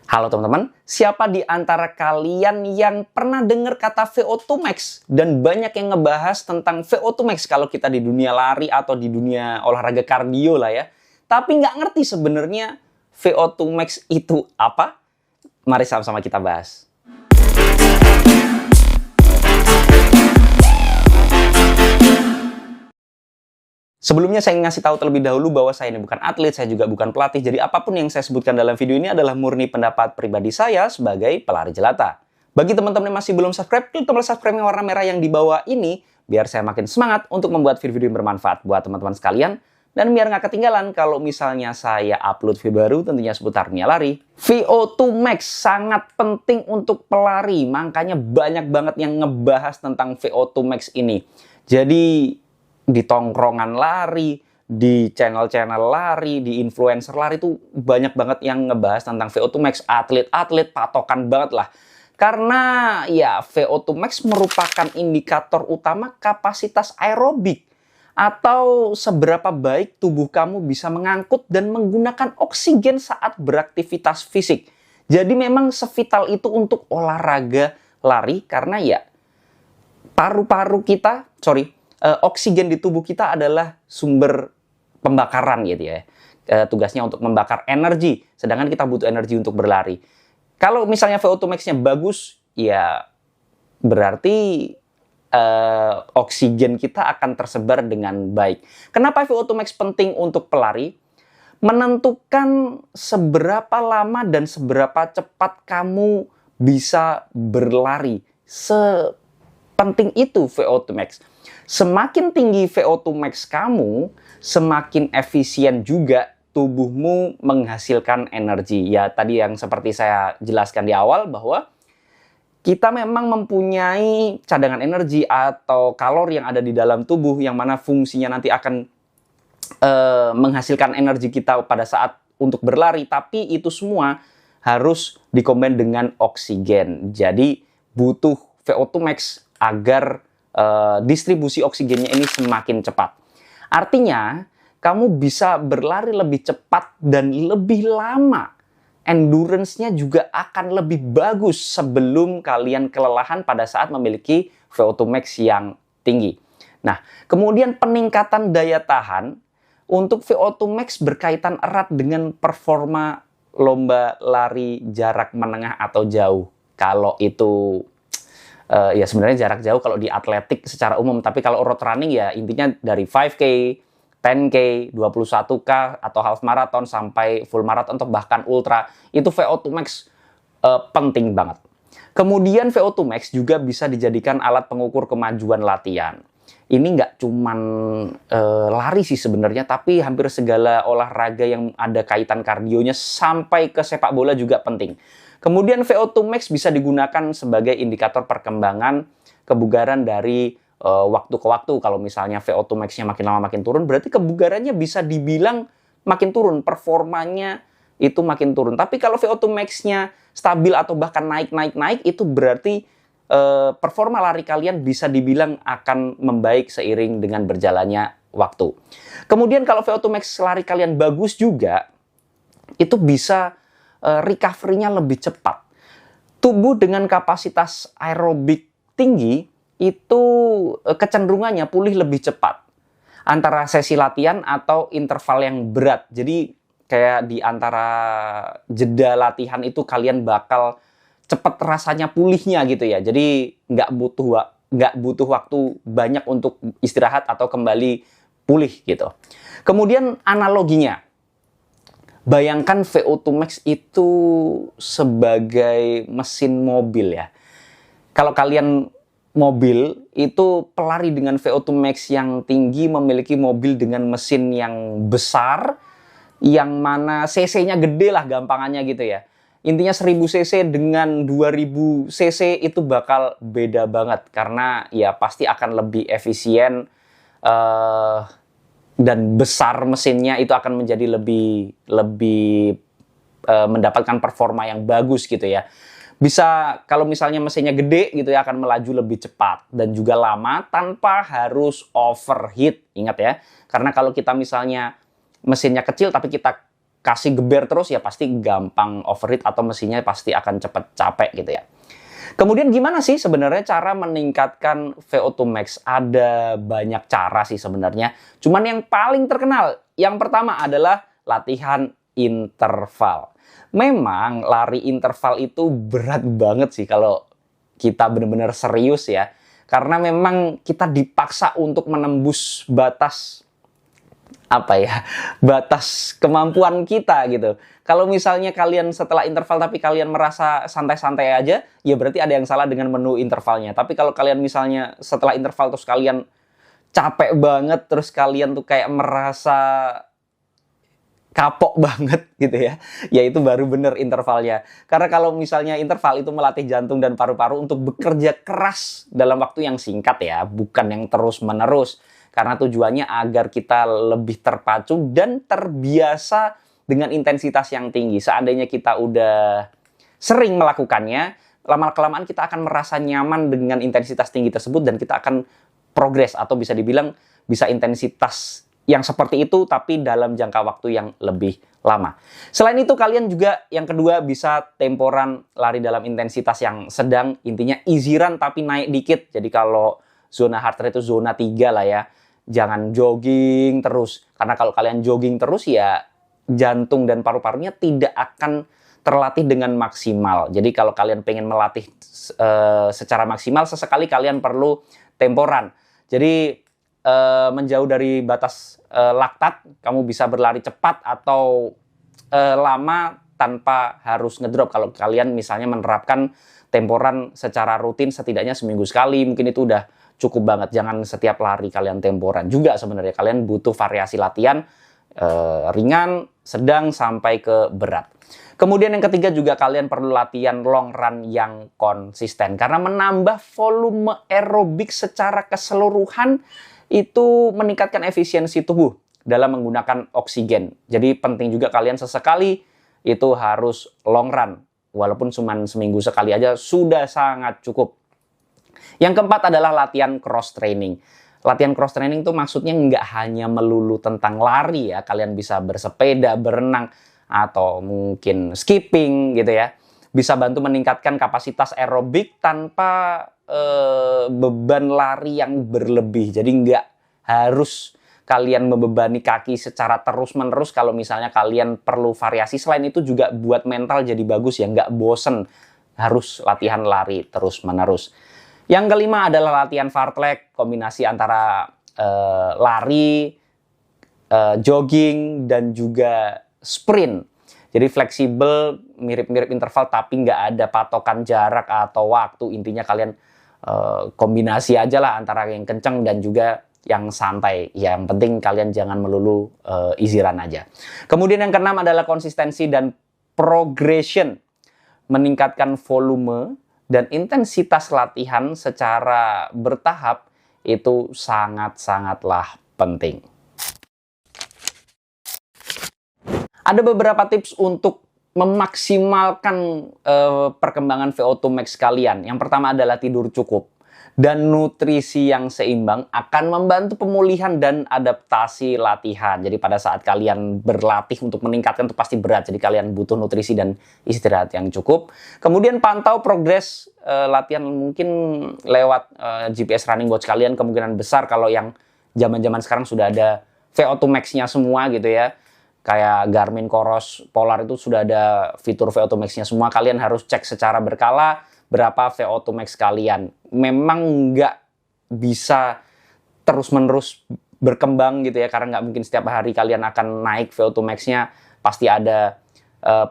Halo teman-teman, siapa di antara kalian yang pernah dengar kata VO2 Max? Dan banyak yang ngebahas tentang VO2 Max kalau kita di dunia lari atau di dunia olahraga kardio lah ya. Tapi nggak ngerti sebenarnya VO2 Max itu apa? Mari sama-sama kita bahas. Sebelumnya saya ngasih tahu terlebih dahulu bahwa saya ini bukan atlet, saya juga bukan pelatih. Jadi apapun yang saya sebutkan dalam video ini adalah murni pendapat pribadi saya sebagai pelari jelata. Bagi teman-teman yang masih belum subscribe, klik tombol subscribe yang warna merah yang di bawah ini, biar saya makin semangat untuk membuat video-video yang bermanfaat buat teman-teman sekalian. Dan biar nggak ketinggalan kalau misalnya saya upload video baru tentunya seputar dunia lari. VO2 Max sangat penting untuk pelari, makanya banyak banget yang ngebahas tentang VO2 Max ini. Jadi di tongkrongan lari, di channel-channel lari, di influencer lari itu banyak banget yang ngebahas tentang VO2 Max. Atlet-atlet patokan banget lah. Karena ya VO2 Max merupakan indikator utama kapasitas aerobik atau seberapa baik tubuh kamu bisa mengangkut dan menggunakan oksigen saat beraktivitas fisik. Jadi memang sevital itu untuk olahraga lari karena ya paru-paru kita, oksigen di tubuh kita adalah sumber pembakaran gitu ya. Tugasnya untuk membakar energi, sedangkan kita butuh energi untuk berlari. Kalau misalnya VO2 Max-nya bagus, ya berarti oksigen kita akan tersebar dengan baik. Kenapa VO2 Max penting untuk pelari? Menentukan seberapa lama dan seberapa cepat kamu bisa berlari. Sepenting itu VO2 Max. Semakin tinggi VO2 Max kamu, semakin efisien juga tubuhmu menghasilkan energi. Ya, tadi yang seperti saya jelaskan di awal bahwa kita memang mempunyai cadangan energi atau kalori yang ada di dalam tubuh yang mana fungsinya nanti akan menghasilkan energi kita pada saat untuk berlari. Tapi itu semua harus dikombin dengan oksigen. Jadi butuh VO2 Max agar distribusi oksigennya ini semakin cepat. Artinya, kamu bisa berlari lebih cepat dan lebih lama. Endurance-nya juga akan lebih bagus sebelum kalian kelelahan pada saat memiliki VO2 Max yang tinggi. Nah, kemudian peningkatan daya tahan untuk VO2 Max berkaitan erat dengan performa lomba lari jarak menengah atau jauh. Kalau itu ya sebenarnya jarak jauh kalau di atletik secara umum, tapi kalau road running ya intinya dari 5K, 10K, 21K atau half marathon sampai full marathon atau bahkan ultra, itu VO2 Max penting banget. Kemudian VO2 Max juga bisa dijadikan alat pengukur kemajuan latihan. Ini nggak cuman lari sih sebenarnya, tapi hampir segala olahraga yang ada kaitan kardionya sampai ke sepak bola juga penting. Kemudian VO2 Max bisa digunakan sebagai indikator perkembangan kebugaran dari waktu ke waktu. Kalau misalnya VO2 Max-nya makin lama makin turun, berarti kebugarannya bisa dibilang makin turun, performanya itu makin turun. Tapi kalau VO2 Max-nya stabil atau bahkan naik, itu berarti performa lari kalian bisa dibilang akan membaik seiring dengan berjalannya waktu. Kemudian kalau VO2 Max lari kalian bagus juga, itu bisa recovery-nya lebih cepat. Tubuh dengan kapasitas aerobik tinggi itu kecenderungannya pulih lebih cepat antara sesi latihan atau interval yang berat. Jadi kayak di antara jeda latihan itu kalian bakal cepat rasanya pulihnya gitu ya. Jadi nggak butuh waktu banyak untuk istirahat atau kembali pulih gitu. Kemudian analoginya, bayangkan VO2 Max itu sebagai mesin mobil ya. Kalau kalian mobil itu pelari dengan VO2 Max yang tinggi memiliki mobil dengan mesin yang besar, yang mana cc-nya gede lah gampangannya gitu ya. Intinya 1000 cc dengan 2000 cc itu bakal beda banget karena ya pasti akan lebih efisien dan besar mesinnya, itu akan menjadi lebih mendapatkan performa yang bagus gitu ya. Bisa kalau misalnya mesinnya gede gitu ya akan melaju lebih cepat dan juga lama tanpa harus overheat. Ingat ya, karena kalau kita misalnya mesinnya kecil tapi kita kasih geber terus ya pasti gampang overheat atau mesinnya pasti akan cepet capek gitu ya. Kemudian gimana sih sebenarnya cara meningkatkan VO2 max? Ada banyak cara sih sebenarnya. Cuman yang paling terkenal, yang pertama adalah latihan interval. Memang lari interval itu berat banget sih kalau kita benar-benar serius ya. Karena memang kita dipaksa untuk menembus batas batas kemampuan kita gitu. Kalau misalnya kalian setelah interval tapi kalian merasa santai-santai aja, ya berarti ada yang salah dengan menu intervalnya. Tapi kalau kalian misalnya setelah interval terus kalian capek banget, terus kalian tuh kayak merasa kapok banget gitu ya itu baru bener intervalnya. Karena kalau misalnya interval itu melatih jantung dan paru-paru untuk bekerja keras dalam waktu yang singkat ya, bukan yang terus-menerus. Karena tujuannya agar kita lebih terpacu dan terbiasa dengan intensitas yang tinggi. Seandainya kita udah sering melakukannya, lama-kelamaan kita akan merasa nyaman dengan intensitas tinggi tersebut dan kita akan progres atau bisa dibilang bisa intensitas yang seperti itu tapi dalam jangka waktu yang lebih lama. Selain itu kalian juga yang kedua bisa temporan lari dalam intensitas yang sedang, intinya easy run tapi naik dikit. Jadi kalau zona heart rate itu zona 3 lah ya. Jangan jogging terus. Karena kalau kalian jogging terus ya jantung dan paru-parunya tidak akan terlatih dengan maksimal. Jadi kalau kalian pengen melatih secara maksimal, sesekali kalian perlu temporan. Jadi menjauh dari batas laktat, kamu bisa berlari cepat atau lama tanpa harus ngedrop. Kalau kalian misalnya menerapkan temporan secara rutin setidaknya seminggu sekali, mungkin itu udah cukup banget. Jangan setiap lari kalian temporan juga sebenarnya. Kalian butuh variasi latihan ringan, sedang, sampai ke berat. Kemudian yang ketiga juga kalian perlu latihan long run yang konsisten. Karena menambah volume aerobik secara keseluruhan itu meningkatkan efisiensi tubuh dalam menggunakan oksigen. Jadi penting juga kalian sesekali itu harus long run. Walaupun cuma seminggu sekali aja sudah sangat cukup. Yang keempat adalah latihan cross training. Latihan cross training itu maksudnya nggak hanya melulu tentang lari ya. Kalian bisa bersepeda, berenang, atau mungkin skipping gitu ya. Bisa bantu meningkatkan kapasitas aerobik tanpa beban lari yang berlebih. Jadi nggak harus kalian membebani kaki secara terus-menerus kalau misalnya kalian perlu variasi. Selain itu juga buat mental jadi bagus ya, nggak bosen harus latihan lari terus-menerus. Yang kelima adalah latihan fartlek, kombinasi antara lari, jogging, dan juga sprint. Jadi fleksibel, mirip-mirip interval tapi nggak ada patokan jarak atau waktu. Intinya kalian kombinasi aja lah antara yang kenceng dan juga yang santai. Yang penting kalian jangan melulu easy run aja. Kemudian yang keenam adalah konsistensi dan progression. Meningkatkan volume dan intensitas latihan secara bertahap itu sangat-sangatlah penting. Ada beberapa tips untuk memaksimalkan perkembangan VO2 max kalian. Yang pertama adalah tidur cukup. Dan nutrisi yang seimbang akan membantu pemulihan dan adaptasi latihan. Jadi pada saat kalian berlatih untuk meningkatkan itu pasti berat. Jadi kalian butuh nutrisi dan istirahat yang cukup. Kemudian pantau progres latihan mungkin lewat GPS running watch kalian. Kemungkinan besar kalau yang zaman-zaman sekarang sudah ada VO2 max-nya semua gitu ya. Kayak Garmin, Coros, Polar itu sudah ada fitur VO2 max-nya semua. Kalian harus cek secara berkala berapa VO2 max kalian. Memang nggak bisa terus-menerus berkembang gitu ya, karena nggak mungkin setiap hari kalian akan naik VO2 max-nya. Pasti ada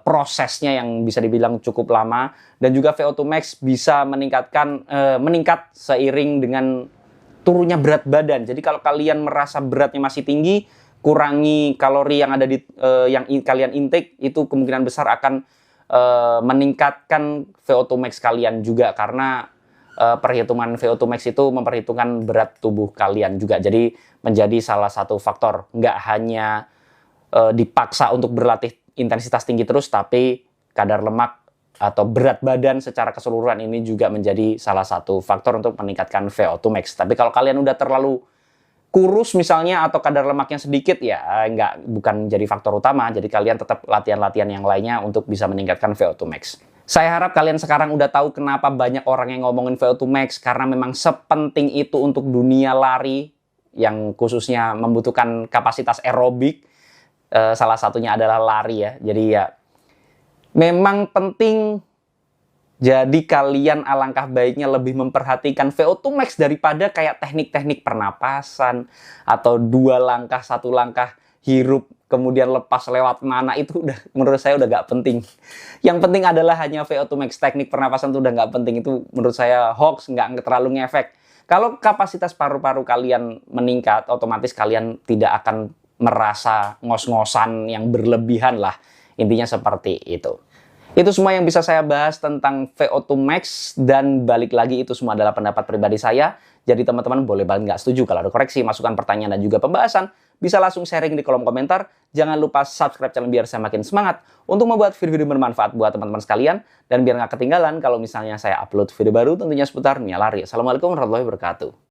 prosesnya yang bisa dibilang cukup lama. Dan juga VO2 max bisa meningkat seiring dengan turunnya berat badan. Jadi kalau kalian merasa beratnya masih tinggi, kurangi kalori yang ada di yang kalian intake, itu kemungkinan besar akan meningkatkan VO2 max kalian juga, karena perhitungan VO2 max itu memperhitungkan berat tubuh kalian juga. Jadi menjadi salah satu faktor. Nggak hanya dipaksa untuk berlatih intensitas tinggi terus, tapi kadar lemak atau berat badan secara keseluruhan ini juga menjadi salah satu faktor untuk meningkatkan VO2 max. Tapi kalau kalian udah terlalu kurus misalnya atau kadar lemaknya sedikit, ya bukan jadi faktor utama. Jadi kalian tetap latihan-latihan yang lainnya untuk bisa meningkatkan VO2 max. Saya harap kalian sekarang udah tahu kenapa banyak orang yang ngomongin VO2 max, karena memang sepenting itu untuk dunia lari yang khususnya membutuhkan kapasitas aerobik. Salah satunya adalah lari ya. Jadi ya memang penting. Jadi kalian alangkah baiknya lebih memperhatikan VO2 max daripada kayak teknik-teknik pernapasan atau 2 langkah, 1 langkah hirup kemudian lepas lewat mana. Itu udah menurut saya udah gak penting. Yang penting adalah hanya VO2 max. Teknik pernapasan itu udah gak penting. Itu menurut saya hoax, nggak terlalu ngefek. Kalau kapasitas paru-paru kalian meningkat, otomatis kalian tidak akan merasa ngos-ngosan yang berlebihan lah. Intinya seperti itu. Itu semua yang bisa saya bahas tentang VO2 max, dan balik lagi itu semua adalah pendapat pribadi saya. Jadi teman-teman boleh banget nggak setuju. Kalau ada koreksi, masukan, pertanyaan, dan juga pembahasan, bisa langsung sharing di kolom komentar. Jangan lupa subscribe channel biar saya makin semangat untuk membuat video-video bermanfaat buat teman-teman sekalian. Dan biar nggak ketinggalan kalau misalnya saya upload video baru tentunya seputar dunia lari. Assalamualaikum warahmatullahi wabarakatuh.